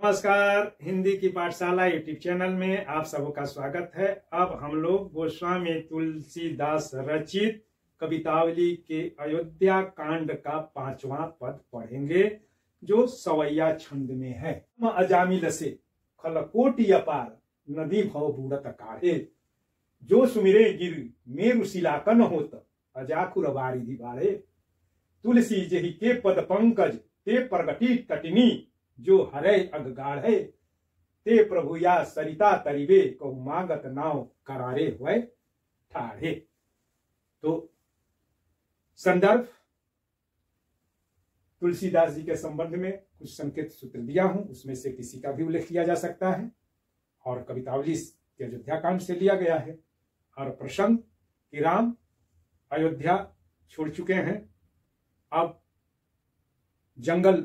नमस्कार, हिंदी की पाठशाला यूट्यूब चैनल में आप सबका स्वागत है। अब हम लोग गोस्वामी तुलसीदास रचित कवितावली के अयोध्या कांड का 5वां पद पढ़ेंगे, जो सवैया छंद में है। अजामिल से खलकोटि अपार नदी भव बूढ़त काढ़े, जो सुमिरे गिर मेरु शिलाकन होत अजाखुर बारिधि बाढ़े। तुलसी जहि के पद पंकज ते प्रगटी तटिनी, जो हरे अगगाढ़े ते प्रभु या सरिता तरिवे को मागत नाव करारे हुए ठाढ़े। तो संदर्भ तुलसीदास जी के संबंध में कुछ संकेत सूत्र दिया हूं, उसमें से किसी का भी उल्लेख किया जा सकता है और कवितावली के अयोध्या कांड से लिया गया है। और प्रसंग कि राम अयोध्या छोड़ चुके हैं, अब जंगल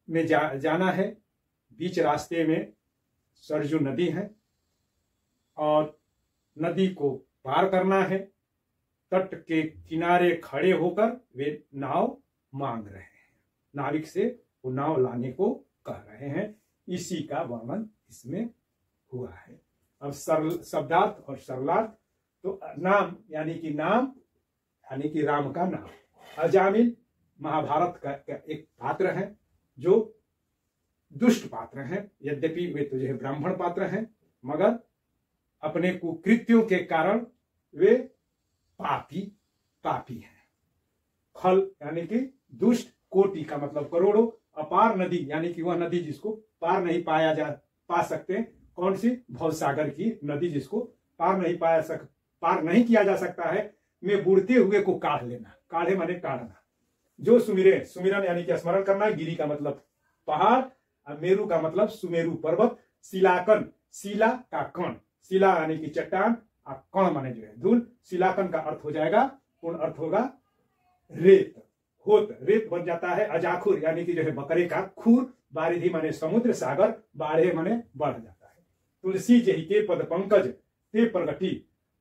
में जाना है। बीच रास्ते में सरजू नदी है और नदी को पार करना है। तट के किनारे खड़े होकर वे नाव मांग रहे हैं, नाविक से वो नाव लाने को कह रहे हैं। इसी का वर्णन इसमें हुआ है। अब सरल शब्दार्थ और सरलार्थ, तो नाम यानी कि नाम यानी कि राम का नाम। अजामिल महाभारत का एक पात्र है जो दुष्ट पात्र हैं, यद्यपि वे तो जो है ब्राह्मण पात्र हैं, मगर अपने कुकृत्यों के कारण वे पापी हैं। खल यानी कि दुष्ट, कोटि का मतलब करोड़ों, अपार नदी यानी कि वह नदी जिसको पार नहीं पा सकते। कौन सी? भवसागर की नदी, जिसको पार नहीं किया जा सकता है, में बुड़ते हुए को काढ़ लेना। काढ़े माने काढ़ना। जो सुमिरे, सुमिरन यानी कि स्मरण करना। गिरी का मतलब पहाड़ और मेरु का मतलब सुमेरु पर्वत। शिलाकन, शिला का कण, शिला यानी कि चट्टान और कण माने जो है धूल। शिलाकन का अर्थ हो जाएगा, पूर्ण अर्थ होगा रेत, होत, रेत बन जाता है। अजाखुर यानी कि जो है बकरे का खूर। बारिधि माने समुद्र, सागर। बाढ़े माने बढ़ जाता है। तुलसी जहि के पद पंकज ते प्रगटी,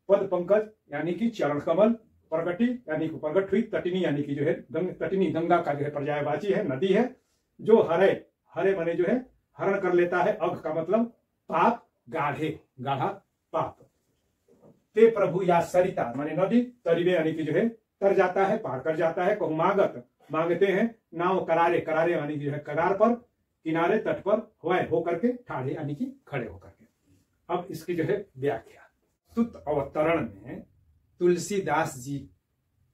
पद पंकज यानी कि चरण कमल। प्रगटी यानी कि प्रगट हुई। तटिनी यानी कि जो है तटिनी, गंगा का जो है पर्यायवाची है, नदी है। जो हरे, हरे माने जो है हरण कर लेता है। अघ का मतलब पाप, गाढ़े, गाढ़ा पाप। ते प्रभु या सरिता माने नदी। तरिवे यानी कि जो है तर जाता है, पार कर जाता है। कहु मांगते हैं। नाव करारे, करारे यानी कि जो है कगार पर, किनारे, तट पर, हुए होकर के, ठाढ़े यानी कि खड़े होकर के। अब इसकी जो है व्याख्या। स्तुत अवतरण में तुलसीदास जी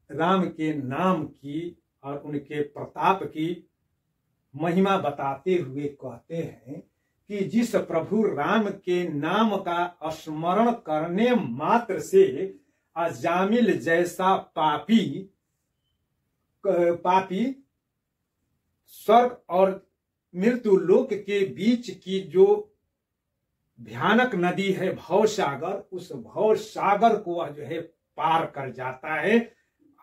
राम के नाम की और उनके प्रताप की महिमा बताते हुए कहते हैं कि जिस प्रभु राम के नाम का स्मरण करने मात्र से अजामिल जैसा पापी स्वर्ग और मृत्यु लोक के बीच की जो भयानक नदी है भवसागर, उस भवसागर को वह जो है पार कर जाता है।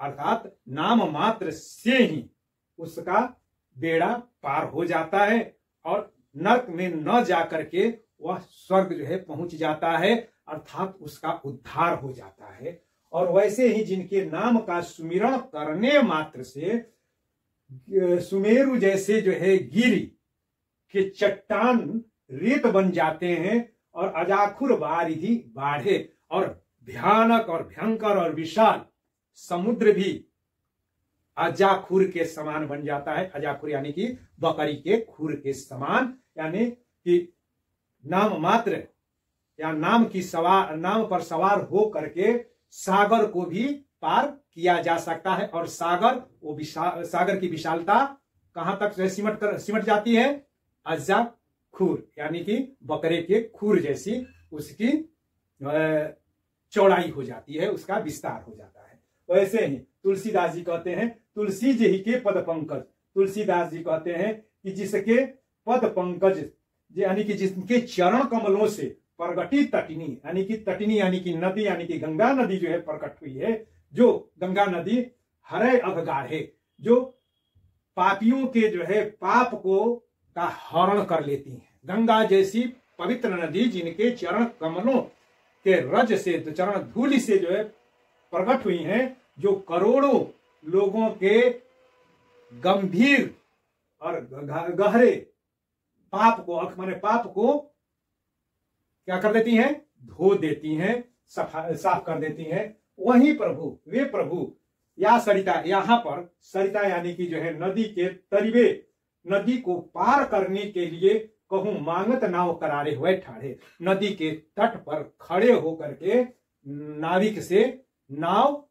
अर्थात नाम मात्र से ही उसका बेड़ा पार हो जाता है और नरक में न जाकर के वह स्वर्ग जो है पहुंच जाता है, अर्थात उसका उद्धार हो जाता है। और वैसे ही जिनके नाम का सुमिरण करने मात्र से सुमेरु जैसे जो है गिरी के चट्टान रेत बन जाते हैं और अजाखुर बारिधि बाढ़े, और भयानक और भयंकर और विशाल समुद्र भी अजाखुर के समान बन जाता है। अजाखुर यानी कि बकरी के खुर के समान, यानी कि नाम मात्र या नाम पर सवार हो करके सागर को भी पार किया जा सकता है। और सागर की विशालता कहां तक सिमट जाती है? अजाखुर यानी कि बकरे के खुर जैसी उसकी चौड़ाई हो जाती है, उसका विस्तार हो जाता है। वैसे ही तुलसीदास जी कहते हैं, तुलसी जहि के पद पंकज। तुलसीदास जी कहते हैं कि जिसके पद पंकज यानी कि जिसके चरण कमलों से प्रगटी तटिनी यानी कि तटिनी यानी कि नदी यानी कि गंगा नदी जो है प्रकट हुई है। जो गंगा नदी हरे अघगाढ़े, जो पापियों के जो है पाप को का हरण कर लेती है। गंगा जैसी पवित्र नदी जिनके चरण कमलों के रज से, चरण धूलि से जो है प्रकट हुई हैं, जो करोड़ों लोगों के गंभीर और गहरे पाप को, अख माने पाप को क्या कर देती हैं, धो देती हैं, साफ कर देती हैं। वही प्रभु, वे प्रभु या सरिता, यहां पर सरिता यानी कि जो है नदी के तरीवे, नदी को पार करने के लिए कहूं मांगत नाव करारे हुए ठाड़े, नदी के तट पर खड़े होकर के नाविक से नाव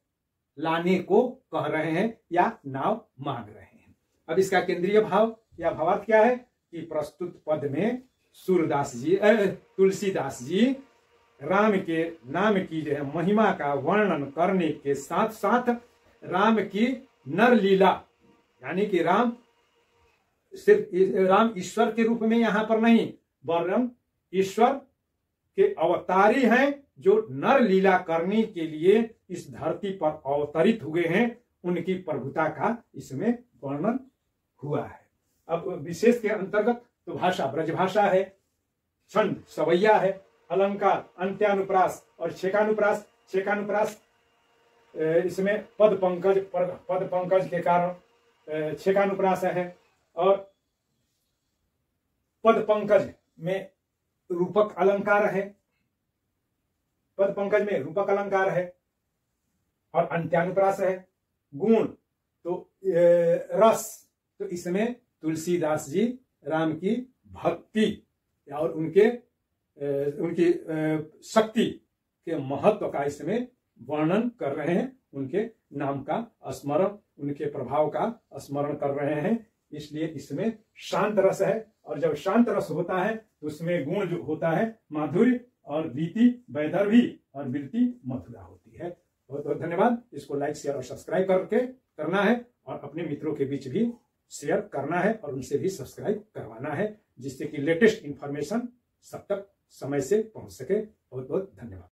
लाने को कह रहे हैं या नाव मांग रहे हैं। अब इसका केंद्रीय भाव या भावार्थ क्या है कि प्रस्तुत पद में सूरदास जी, तुलसीदास जी राम के नाम की जो है महिमा का वर्णन करने के साथ साथ राम की नर लीला, यानी कि राम सिर्फ राम ईश्वर के रूप में यहां पर नहीं, वरन ईश्वर के अवतारी हैं जो नर लीला करने के लिए इस धरती पर अवतरित हुए हैं, उनकी प्रभुता का इसमें वर्णन हुआ है। अब विशेष के अंतर्गत तो भाषा ब्रजभाषा है, छंद सवैया है, अलंकार अंत्यानुप्रास और छेकानुप्रास। छेकानुप्रास इसमें पद पंकज के कारण छेकानुप्रास है, और पद पंकज में रूपक अलंकार है, पद पंकज में रूपक अलंकार है, और अंत्यानुप्रास है। गुण तो रस, तो इसमें तुलसीदास जी राम की भक्ति और उनकी शक्ति के महत्व का इसमें वर्णन कर रहे हैं, उनके नाम का स्मरण, उनके प्रभाव का स्मरण कर रहे हैं। इसलिए इसमें शांत रस है, और जब शांत रस होता है तो उसमें गुण जो होता है माधुर्य, और बीती वैदर्भी और बिलती मथुरा होती है। बहुत बहुत धन्यवाद। इसको लाइक शेयर और सब्सक्राइब करके करना है, और अपने मित्रों के बीच भी शेयर करना है, और उनसे भी सब्सक्राइब करवाना है, जिससे कि लेटेस्ट इंफॉर्मेशन सब तक समय से पहुंच सके। बहुत बहुत धन्यवाद।